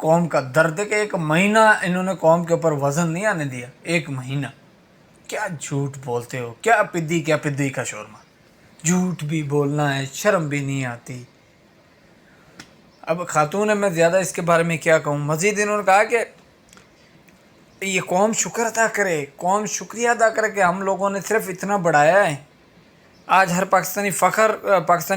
قوم کا درد ہے کہ ایک مہینہ انہوں نے قوم کے اوپر وزن نہیں آنے دیا. ایک مہینہ. کیا جھوٹ بولتے ہو, کیا پدی کا شورما. جھوٹ بھی بولنا ہے, شرم بھی نہیں آتی. اب خاتون ہے, میں زیادہ اس کے بارے میں کیا کہوں. مزید انہوں نے کہا کہ یہ قوم شکر ادا کرے, قوم شکریہ ادا کرے کہ ہم لوگوں نے صرف اتنا بڑھایا ہے. آج ہر پاکستانی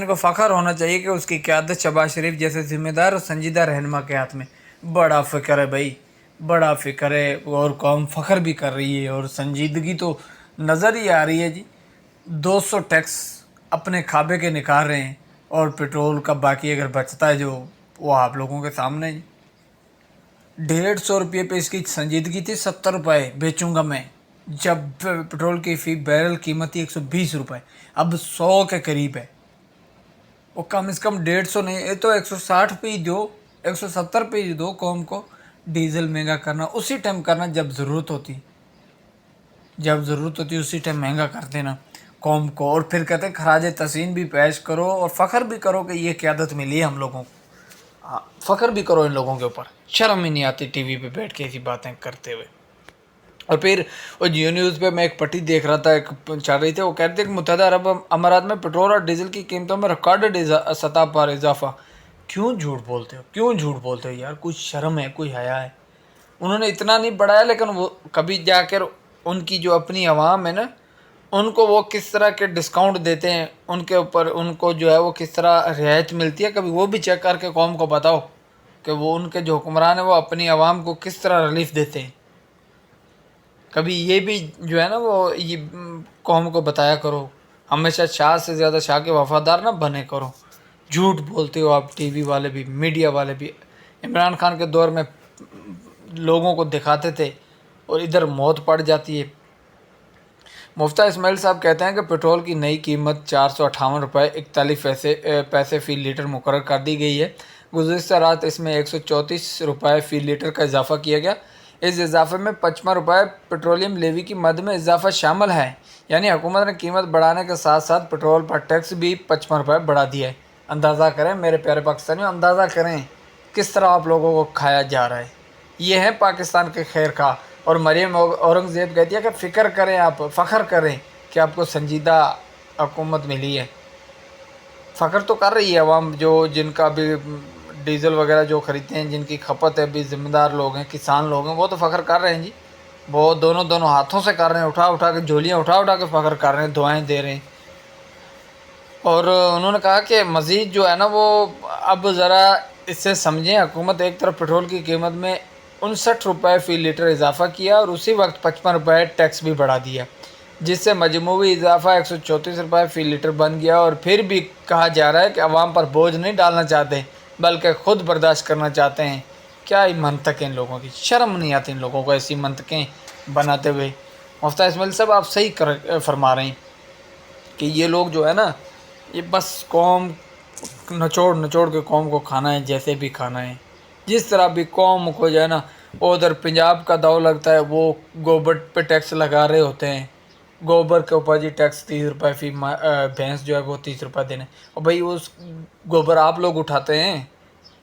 کو فخر ہونا چاہیے کہ اس کی قیادت شہباز شریف جیسے ذمہ دار اور سنجیدہ رہنما کے ہاتھ میں. بڑا فکر ہے بھائی, بڑا فکر ہے, اور قوم فخر بھی کر رہی ہے, اور سنجیدگی تو نظر ہی آ رہی ہے جی. 200 ٹیکس اپنے کھابے کے نکال رہے ہیں, اور پیٹرول کا باقی اگر بچتا ہے جو, وہ آپ لوگوں کے سامنے جی. 150 روپے پہ اس کی سنجیدگی تھی. 70 روپے بیچوں گا میں, جب پیٹرول کی فی بیرل قیمت تھی 120 روپے, اب 100 کے قریب ہے. وہ کم از کم 150 نہیں, یہ تو 160 پہ ہی دو, 170 پہ ہی دو قوم کو. ڈیزل مہنگا کرنا اسی ٹائم کرنا جب ضرورت ہوتی, اسی ٹائم مہنگا کر دینا قوم کو, اور پھر کہتے ہیں خراج تحسین بھی پیش کرو اور فخر بھی کرو کہ یہ قیادت ملی ہے ہم لوگوں کو. فخر بھی کرو ان لوگوں کے اوپر. شرم ہی نہیں آتی ٹی وی پہ بیٹھ کے ایسی باتیں کرتے ہوئے. اور پھر وہ جیو نیوز پہ میں ایک پٹی دیکھ رہا تھا, ایک چل رہی تھی, وہ کہتے تھے کہ متحدہ عرب امارات میں پیٹرول اور ڈیزل کی قیمتوں میں ریکارڈڈ سطح پر اضافہ. کیوں جھوٹ بولتے ہو یار, کوئی شرم ہے, کوئی حیا ہے. انہوں نے اتنا نہیں بڑھایا, لیکن وہ کبھی جا کر ان کی جو اپنی عوام ہے نا, ان کو وہ کس طرح کے ڈسکاؤنٹ دیتے ہیں, ان کے اوپر ان کو جو ہے وہ کس طرح رعایت ملتی ہے, کبھی وہ بھی چیک کر کے قوم کو بتاؤ کہ وہ ان کے جو حکمران ہیں وہ اپنی عوام کو کس طرح ریلیف دیتے ہیں. کبھی یہ بھی جو ہے نا وہ یہ قوم کو بتایا کرو. ہمیشہ شاہ سے زیادہ شاہ کے وفادار نہ بنے کرو. جھوٹ بولتے ہو آپ, ٹی وی والے بھی, میڈیا والے بھی. عمران خان کے دور میں لوگوں کو دکھاتے تھے, اور ادھر موت پڑ جاتی ہے. مفتہ اسماعیل صاحب کہتے ہیں کہ پیٹرول کی نئی قیمت 458 روپے 41 پیسے فی لیٹر مقرر کر دی گئی ہے. گزشتہ رات اس میں 134 روپے فی لیٹر کا اضافہ کیا گیا. اس اضافے میں 55 روپے پیٹرولیم لیوی کی مد میں اضافہ شامل ہے. یعنی حکومت نے قیمت بڑھانے کے ساتھ ساتھ پیٹرول پر ٹیکس بھی 55 روپے بڑھا دیا ہے. اندازہ کریں میرے پیارے پاکستانیوں, اندازہ کریں کس طرح آپ لوگوں کو کھایا جا رہا ہے. یہ ہے پاکستان کے خیر خواہ. اور مریم اورنگزیب کہتی ہے کہ فکر کریں, آپ فخر کریں کہ آپ کو سنجیدہ حکومت ملی ہے. فخر تو کر رہی ہے عوام, جو جن کا بھی ڈیزل وغیرہ جو خریدتے ہیں, جن کی کھپت ہے, بھی ذمہ دار لوگ ہیں, کسان لوگ ہیں, وہ تو فخر کر رہے ہیں جی. وہ دونوں ہاتھوں سے کر رہے ہیں, اٹھا کے جھولیاں اٹھا کے فخر کر رہے ہیں, دعائیں دے رہے ہیں. اور انہوں نے کہا کہ مزید جو ہے نا وہ اب ذرا اس سے سمجھیں. حکومت ایک طرف پیٹرول کی قیمت میں 59 روپے فی لیٹر اضافہ کیا, اور اسی وقت 55 روپے ٹیکس بھی بڑھا دیا, جس سے مجموعی اضافہ 134 روپے فی لیٹر بن گیا. اور پھر بھی کہا جا رہا ہے کہ عوام پر بوجھ نہیں ڈالنا چاہتے, بلکہ خود برداشت کرنا چاہتے ہیں. کیا ہی منطق ہے ان لوگوں کی, شرم نہیں آتی ان لوگوں کو ایسی منطقیں بناتے ہوئے. مفتہ اسماعیل صاحب آپ صحیح فرما رہے ہیں کہ یہ لوگ جو ہے نا, یہ بس قوم نچوڑ کے قوم کو کھانا ہے, جیسے بھی کھانا ہے, جس طرح بھی قوم کو جو ہے نا. ادھر پنجاب کا داؤ لگتا ہے, وہ گوبر پہ ٹیکس لگا رہے ہوتے ہیں. گوبر کے اوپر جی ٹیکس 30 روپے فی بھینس جو ہے وہ 30 روپے دینے. اور بھائی اس گوبر آپ لوگ اٹھاتے ہیں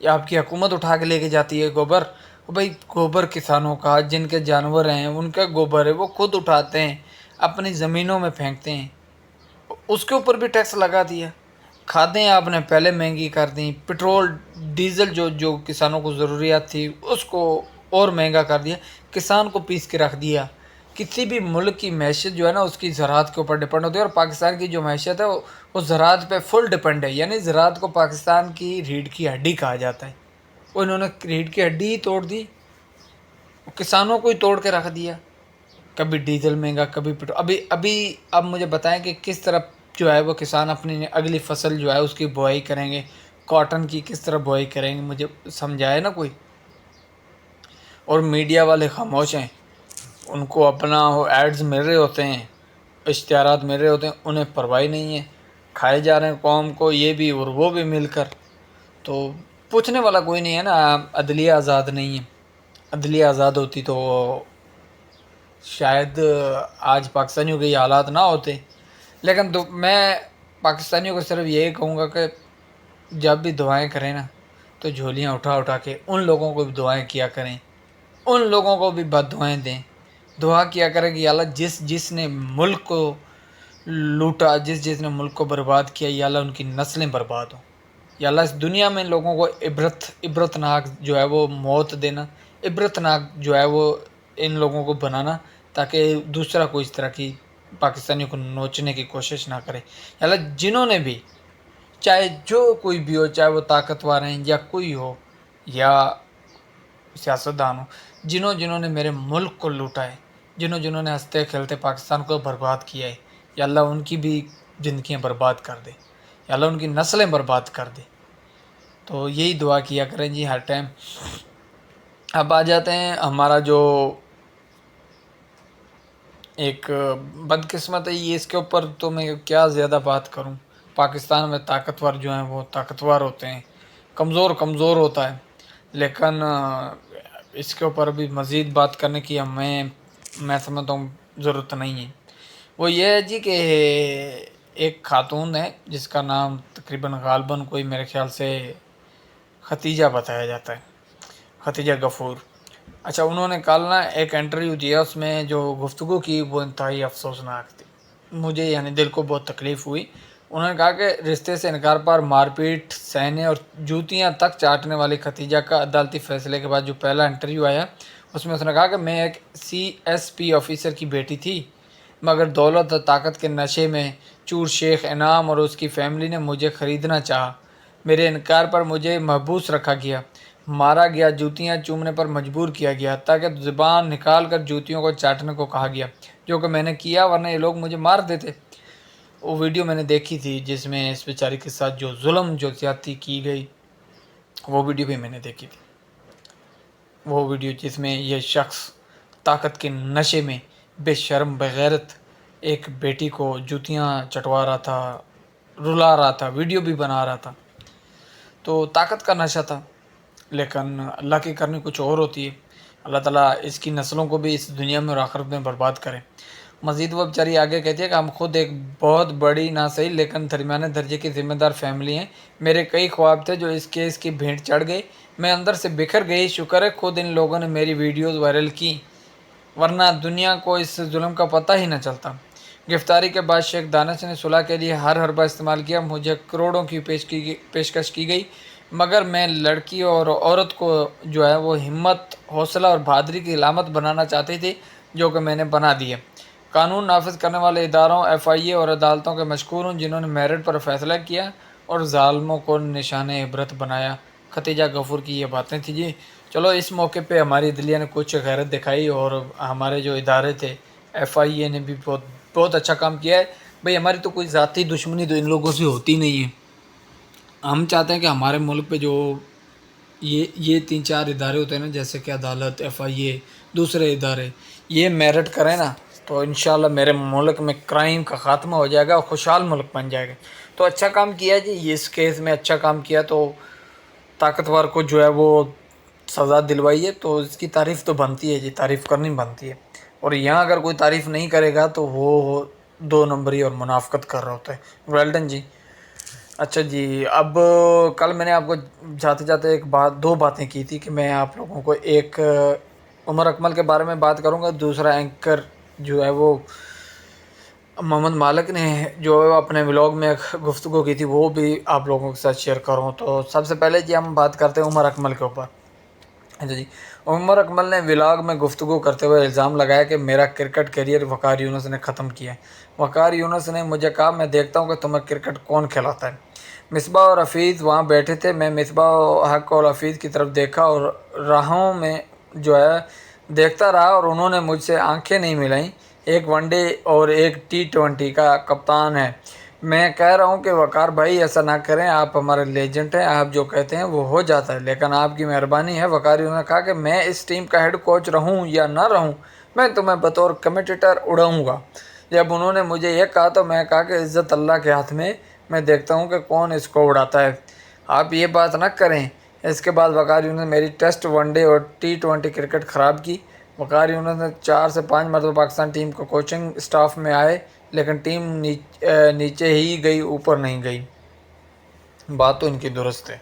یا آپ کی حکومت اٹھا کے لے کے جاتی ہے گوبر؟ اور بھائی گوبر کسانوں کا, جن کے جانور ہیں ان کا گوبر ہے, وہ خود اٹھاتے ہیں, اپنی زمینوں میں پھینکتے ہیں, اس کے اوپر بھی ٹیکس لگا دیا. کھادیں آپ نے پہلے مہنگی کر دیں, پیٹرول ڈیزل جو کسانوں کو ضروریات تھی اس کو اور مہنگا کر دیا, کسان کو پیس کے رکھ دیا. کسی بھی ملک کی معیشت جو ہے نا اس کی زراعت کے اوپر ڈپینڈ ہوتی ہے, اور پاکستان کی جو معیشت ہے وہ زراعت پہ فل ڈپینڈ ہے. یعنی زراعت کو پاکستان کی ریڑھ کی ہڈی کہا جاتا ہے. وہ انہوں نے ریڑھ کی ہڈی ہی توڑ دی, کسانوں کو ہی توڑ کے رکھ دیا. کبھی ڈیزل مہنگا, کبھی پیٹرول. اب مجھے بتائیں کہ کس طرح جو ہے وہ کسان اپنی اگلی فصل جو ہے اس کی بوائی کریں گے, کاٹن کی کس طرح بوائی کریں گے, مجھے سمجھائے نا کوئی. اور میڈیا والے خاموش ہیں, ان کو اپنا ایڈز مل رہے ہوتے ہیں, اشتہارات مل رہے ہوتے ہیں, انہیں پرواہ نہیں ہے, کھائے جا رہے ہیں قوم کو یہ بھی اور وہ بھی مل کر. تو پوچھنے والا کوئی نہیں ہے نا. عدلیہ آزاد نہیں ہے, عدلیہ آزاد ہوتی تو شاید آج پاکستانیوں کے یہ حالات نہ ہوتے. لیکن میں پاکستانیوں کو صرف یہی کہوں گا کہ جب بھی دعائیں کریں نا تو جھولیاں اٹھا اٹھا کے ان لوگوں کو بھی دعائیں کیا کریں، ان لوگوں کو بھی بد دعائیں دیں، دعا کیا کریں کہ یا اللہ جس جس نے ملک کو لوٹا، جس جس نے ملک کو برباد کیا، یا اللہ ان کی نسلیں برباد ہوں، یا اللہ اس دنیا میں لوگوں کو عبرتناک جو ہے وہ موت دینا، عبرتناک جو ہے وہ ان لوگوں کو بنانا، تاکہ دوسرا کوئی اس طرح کی پاکستانیوں کو نوچنے کی کوشش نہ کرے۔ یا اللہ جنہوں نے بھی، چاہے جو کوئی بھی ہو، چاہے وہ طاقتور ہیں یا کوئی ہو یا سیاستدان ہو، جنہوں نے میرے ملک کو لوٹا ہے، جنہوں نے ہنستے کھیلتے پاکستان کو برباد کیا ہے، یا اللہ ان کی بھی زندگیاں برباد کر دے، یا اللہ ان کی نسلیں برباد کر دے۔ تو یہی دعا کیا کریں جی ہر ٹائم۔ اب آ جاتے ہیں ہمارا جو ایک بدقسمت ہے یہ، اس کے اوپر تو میں کیا زیادہ بات کروں۔ پاکستان میں طاقتور جو ہیں وہ طاقتور ہوتے ہیں، کمزور ہوتا ہے، لیکن اس کے اوپر بھی مزید بات کرنے کی میں سمجھتا ہوں ضرورت نہیں ہے۔ وہ یہ ہے جی کہ ایک خاتون ہے جس کا نام تقریباً غالباً کوئی میرے خیال سے ختیجہ بتایا جاتا ہے، ختیجہ غفور۔ اچھا، انہوں نے کل نا ایک انٹرویو دیا، اس میں جو گفتگو کی وہ انتہائی افسوسناک تھی، مجھے یعنی دل کو بہت تکلیف ہوئی۔ انہوں نے کہا کہ رشتے سے انکار پر مار پیٹ سہنے اور جوتیاں تک چاٹنے والی ختیجہ کا عدالتی فیصلے کے بعد جو پہلا انٹرویو آیا، اس میں اس نے کہا کہ میں ایک CSP آفیسر کی بیٹی تھی، مگر دولت اور طاقت کے نشے میں چور شیخ انعام اور اس کی فیملی نے مجھے خریدنا چاہا۔ میرے انکار پر مجھے محبوس رکھا گیا، مارا گیا، جوتیاں چومنے پر مجبور کیا گیا، تاکہ زبان نکال کر جوتیوں کو چاٹنے کو کہا گیا، جو کہ میں نے کیا، ورنہ یہ لوگ مجھے مار دیتے۔ وہ ویڈیو میں نے دیکھی تھی جس میں اس بیچاری کے ساتھ جو ظلم، جو زیادتی کی گئی، وہ ویڈیو بھی میں نے دیکھی تھی۔ وہ ویڈیو جس میں یہ شخص طاقت کے نشے میں بے شرم بغیرت ایک بیٹی کو جوتیاں چٹوا رہا تھا، رلا رہا تھا، ویڈیو بھی بنا رہا تھا۔ تو طاقت کا نشہ تھا، لیکن اللہ کی کرنی کچھ اور ہوتی ہے۔ اللہ تعالیٰ اس کی نسلوں کو بھی اس دنیا میں اور آخرت میں برباد کرے۔ مزید وہ بیچاری آگے کہتی ہے کہ ہم خود ایک بہت بڑی نہ صحیح لیکن درمیانے درجے کی ذمہ دار فیملی ہیں۔ میرے کئی خواب تھے جو اس کیس کی بھینٹ چڑھ گئی، میں اندر سے بکھر گئی۔ شکر ہے خود ان لوگوں نے میری ویڈیوز وائرل کی، ورنہ دنیا کو اس ظلم کا پتہ ہی نہ چلتا۔ گرفتاری کے بعد شیخ دانش نے صلح کے لیے ہر حربہ استعمال کیا، مجھے کروڑوں کی پیشکش کی گئی، مگر میں لڑکی اور عورت کو جو ہے وہ ہمت، حوصلہ اور بہادری کی علامت بنانا چاہتی تھی، جو کہ میں نے بنا دی ہے۔ قانون نافذ کرنے والے اداروں، FIA اور عدالتوں کے مشکور ہوں جنہوں نے میرٹ پر فیصلہ کیا اور ظالموں کو نشان عبرت بنایا۔ ختیجہ غفور کی یہ باتیں تھیں جی۔ چلو اس موقع پہ ہماری عدلیہ نے کچھ غیرت دکھائی، اور ہمارے جو ادارے تھے FIA نے بھی بہت اچھا کام کیا ہے۔ بھئی ہماری تو کوئی ذاتی دشمنی تو ان لوگوں سے ہوتی نہیں ہے۔ ہم چاہتے ہیں کہ ہمارے ملک پہ جو یہ 3-4 ادارے ہوتے ہیں نا، جیسے کہ عدالت، FIA، دوسرے ادارے، یہ میرٹ کریں نا، تو انشاءاللہ میرے ملک میں کرائم کا خاتمہ ہو جائے گا اور خوشحال ملک بن جائے گا۔ تو اچھا کام کیا جی، اس کیس میں اچھا کام کیا، تو طاقتور کو جو ہے وہ سزا دلوائی ہے، تو اس کی تعریف تو بنتی ہے جی، تعریف کرنی بنتی ہے۔ اور یہاں اگر کوئی تعریف نہیں کرے گا تو وہ 2 نمبری اور منافقت کر رہا ہوتا ہے۔ ویلڈن جی۔ اچھا جی، اب کل میں نے آپ کو جاتے جاتے 2 باتیں کی تھی کہ میں آپ لوگوں کو ایک عمر اکمل کے بارے میں بات کروں گا، دوسرا اینکر جو ہے وہ محمد مالک نے جو اپنے ولاگ میں گفتگو کی تھی وہ بھی آپ لوگوں کے ساتھ شیئر کروں۔ تو سب سے پہلے جی ہم بات کرتے ہیں عمر اکمل کے اوپر۔ اچھا جی، عمر اکمل نے ولاگ میں گفتگو کرتے ہوئے الزام لگایا کہ میرا کرکٹ کیریئر وقار یونس نے ختم کیا ہے۔ وقار یونس نے مجھے کہا، میں دیکھتا ہوں کہ تمہیں کرکٹ کون کھلاتا ہے۔ مصباح اور حفیظ وہاں بیٹھے تھے، میں مصباح، حق اور حفیظ کی طرف دیکھا اور راہوں میں جو ہے دیکھتا رہا، اور انہوں نے مجھ سے آنکھیں نہیں ملائیں۔ ایک ون ڈے اور ایک T20 کا کپتان ہے۔ میں کہہ رہا ہوں کہ وقار بھائی ایسا نہ کریں، آپ ہمارے لیجنڈ ہیں، آپ جو کہتے ہیں وہ ہو جاتا ہے، لیکن آپ کی مہربانی ہے۔ وقار نے کہا کہ میں اس ٹیم کا ہیڈ کوچ رہوں یا نہ رہوں، میں تمہیں بطور کمیٹیٹر اڑاؤں گا۔ جب انہوں نے مجھے یہ کہا تو میں کہا کہ عزت اللہ کے ہاتھ میں دیکھتا ہوں کہ کون اس کو اڑاتا ہے، آپ یہ بات نہ کریں۔ اس کے بعد وقار نے میری ٹیسٹ، ون ڈے اور T20 کرکٹ خراب کی۔ وقار نے 4 سے 5 مرتبہ پاکستان ٹیم کو کوچنگ سٹاف میں آئے، لیکن ٹیم نیچے ہی گئی، اوپر نہیں گئی۔ بات تو ان کی درست ہے،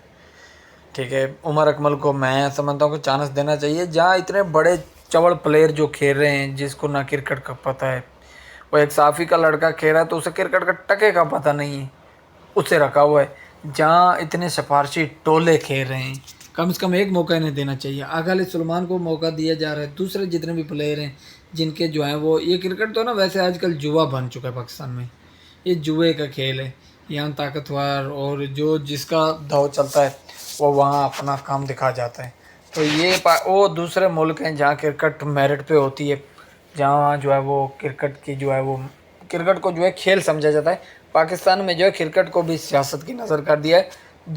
ٹھیک ہے، عمر اکمل کو میں سمجھتا ہوں کہ چانس دینا چاہیے. جہاں اتنے بڑے چوڑ پلیئر جو کھیل رہے ہیں جس کو نہ کرکٹ کا پتہ ہے، وہ ایک صافی کا لڑکا کھیل رہا ہے تو اسے کرکٹ کا ٹکے کا پتہ نہیں ہے، اسے رکھا ہوا ہے. جہاں اتنے سفارشی ٹولے کھیل رہے ہیں، کم سے کم ایک موقع انہیں دینا چاہیے. آغا علی سلمان کو موقع دیا جا رہا ہے، دوسرے جتنے بھی پلیئر ہیں جن کے جو ہیں وہ، یہ کرکٹ تو نا ویسے آج کل جوا بن چکا ہے پاکستان میں، یہ جوئے کا کھیل ہے. یہاں طاقتور اور جو جس کا داؤ چلتا ہے وہ وہاں اپنا کام دکھا جاتا ہے. تو یہ وہ دوسرے ملک ہیں جہاں کرکٹ میرٹ پہ ہوتی ہے، جہاں جو ہے وہ کرکٹ کی جو ہے وہ کرکٹ کو جو ہے کھیل سمجھا جاتا ہے. پاکستان میں جو ہے کرکٹ کو بھی سیاست کی نظر کر دیا ہے.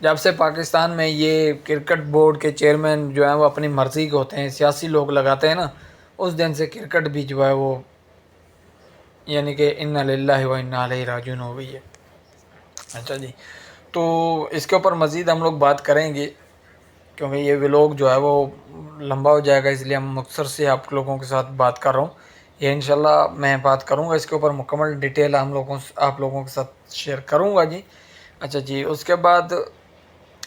جب سے پاکستان میں یہ کرکٹ بورڈ کے چیئرمین جو ہیں وہ اپنی مرضی کے ہوتے ہیں، سیاسی لوگ لگاتے ہیں نا، اس دن سے کرکٹ بھی جو ہے وہ یعنی کہ انا للہ و انا الیہ راجعون ہو گئی ہے. اچھا جی، تو اس کے اوپر مزید ہم لوگ بات کریں گے کیونکہ یہ ولاگ جو ہے وہ لمبا ہو جائے گا، اس لیے ہم مختصر سے آپ لوگوں کے ساتھ بات کر رہا ہوں. یہ انشاءاللہ میں بات کروں گا اس کے اوپر، مکمل ڈیٹیل آپ لوگوں کے ساتھ شیئر کروں گا جی. اچھا جی، اس کے بعد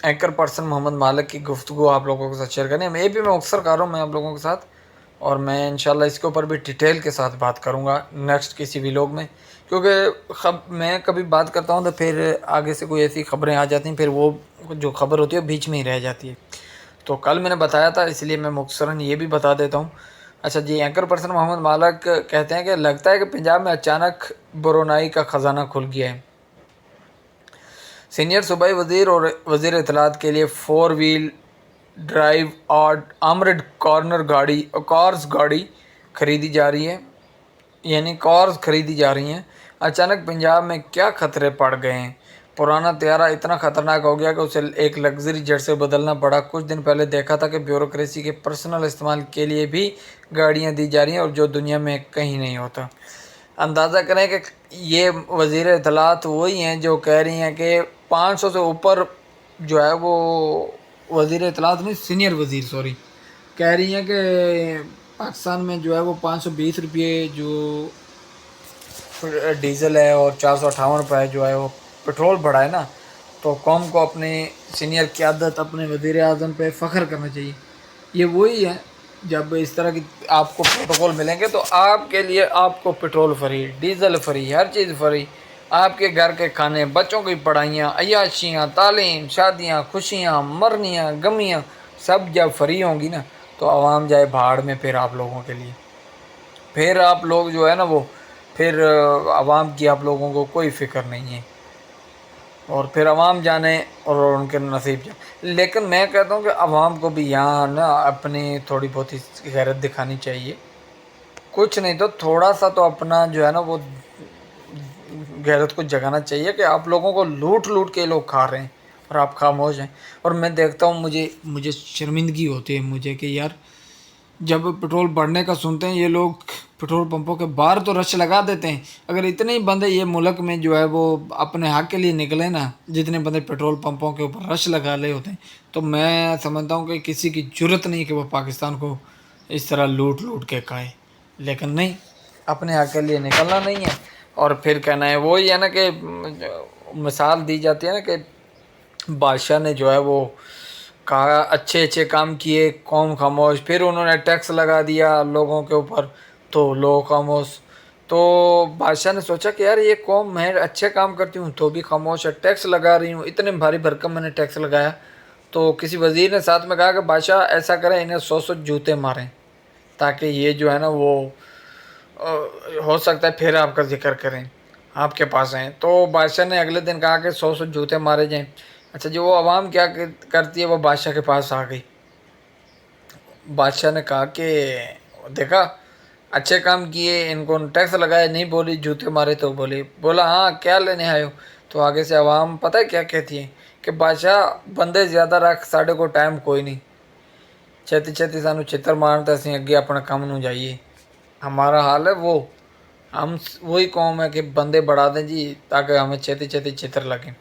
اینکر پرسن محمد مالک کی گفتگو آپ لوگوں کے ساتھ شیئر کرنی ہے. یہ بھی میں مختصر کر رہا ہوں میں آپ لوگوں کے ساتھ، اور میں انشاءاللہ اس کے اوپر بھی ڈیٹیل کے ساتھ بات کروں گا نیکسٹ کسی ولاگ میں. کیونکہ میں کبھی بات کرتا ہوں تو پھر آگے سے کوئی ایسی خبریں آ جاتی ہیں، پھر وہ جو خبر ہوتی ہے بیچ میں ہی رہ جاتی ہے. تو کل میں نے بتایا تھا، اس لیے میں مختصراً یہ بھی بتا دیتا ہوں. اچھا جی، اینکر پرسن محمد مالک کہتے ہیں کہ لگتا ہے کہ پنجاب میں اچانک برونائی کا خزانہ کھل گیا ہے. سینئر صوبائی وزیر اور وزیر اطلاعات کے لیے 4 ویل ڈرائیو آرمرڈ کارز گاڑی خریدی جا رہی ہے، یعنی کارز خریدی جا رہی ہیں. اچانک پنجاب میں کیا خطرے پڑ گئے ہیں؟ پرانا طیارہ اتنا خطرناک ہو گیا کہ اسے ایک لگژری جیٹ سے بدلنا پڑا. کچھ دن پہلے دیکھا تھا کہ بیوروکریسی کے پرسنل استعمال کے لیے بھی گاڑیاں دی جا رہی ہیں، اور جو دنیا میں کہیں نہیں ہوتا. اندازہ کریں کہ یہ وزیر اطلاعات وہی ہیں جو کہہ رہی ہیں کہ 500 سے اوپر جو ہے وہ وزیر اطلاعات نہیں، سینئر وزیر سوری، کہہ رہی ہیں کہ پاکستان میں جو ہے وہ 520 روپئے جو ڈیزل ہے اور 458 روپئے جو ہے وہ پٹرول بڑھا ہے نا، تو قوم کو اپنی سینئر قیادت اپنے وزیر اعظم پہ فخر کرنا چاہیے. یہ وہی ہے، جب اس طرح کی آپ کو پروٹوکول ملیں گے تو آپ کے لیے آپ کو پٹرول فری، ڈیزل فری، ہر چیز فری، آپ کے گھر کے کھانے، بچوں کی پڑھائیاں، عیاشیاں، تعلیم، شادیاں، خوشیاں، مرنیاں، غمیاں، سب جب فری ہوں گی نا تو عوام جائے بھاڑ میں. پھر آپ لوگوں کے لیے پھر آپ لوگ جو ہے نا وہ پھر عوام کی آپ لوگوں کو کوئی فکر نہیں ہے، اور پھر عوام جانے اور ان کے نصیب جانے. لیکن میں کہتا ہوں کہ عوام کو بھی یہاں نا اپنی تھوڑی بہت ہی غیرت دکھانی چاہیے. کچھ نہیں تو تھوڑا سا تو اپنا جو ہے نا وہ غیرت کو جگانا چاہیے کہ آپ لوگوں کو لوٹ کے لوگ کھا رہے ہیں اور آپ خاموش ہیں. اور میں دیکھتا ہوں مجھے شرمندگی ہوتی ہے مجھے کہ یار جب پٹرول بڑھنے کا سنتے ہیں یہ لوگ پٹرول پمپوں کے باہر تو رش لگا دیتے ہیں. اگر اتنے ہی بندے یہ ملک میں جو ہے وہ اپنے حق کے لیے نکلے نا، جتنے بندے پٹرول پمپوں کے اوپر رش لگا لے ہوتے ہیں، تو میں سمجھتا ہوں کہ کسی کی جرت نہیں کہ وہ پاکستان کو اس طرح لوٹ کے کھائے. لیکن نہیں، اپنے حق کے لیے نکلنا نہیں ہے اور پھر کہنا ہے. وہی ہے نا کہ مثال دی جاتی ہے نا کہ بادشاہ نے جو ہے وہ کہا اچھے کام کیے، قوم خاموش، پھر انہوں نے ٹیکس لگا دیا لوگوں کے اوپر تو لوگ خاموش. تو بادشاہ نے سوچا کہ یار یہ قوم میں اچھے کام کرتی ہوں تو بھی خاموش ہے، ٹیکس لگا رہی ہوں، اتنے بھاری بھرکم میں نے ٹیکس لگایا. تو کسی وزیر نے ساتھ میں کہا کہ بادشاہ ایسا کریں، انہیں 100 جوتے ماریں تاکہ یہ جو ہے نا وہ ہو سکتا ہے پھر آپ کا ذکر کریں، آپ کے پاس ہیں. تو بادشاہ نے اگلے دن کہا کہ 100 جوتے مارے جائیں. اچھا جو وہ عوام کیا کرتی ہے، وہ بادشاہ کے پاس آ گئی. بادشاہ نے کہا کہ دیکھا اچھے کام کیے، ان کو ٹیکس لگائے، نہیں بولی جوتے مارے تو بولا ہاں کیا لینے آئے ہو. تو آگے سے عوام پتہ ہے کیا کہتی ہے کہ بادشاہ بندے زیادہ رکھ، ساڑھے کو ٹائم کوئی نہیں، چھتی سانو چھتر مارتا اسی اگے اپنا کام نو جائیے. ہمارا حال ہے وہ، ہم وہی قوم ہے کہ بندے بڑھا دیں جی تاکہ ہمیں چھتی چھتر لگیں.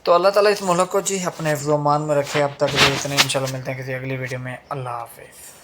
تو اللہ تعالیٰ اس ملک کو جی اپنے حفظ و امان میں رکھے. اب تک جو اتنے انشاءاللہ ملتے ہیں کسی اگلی ویڈیو میں. اللہ حافظ.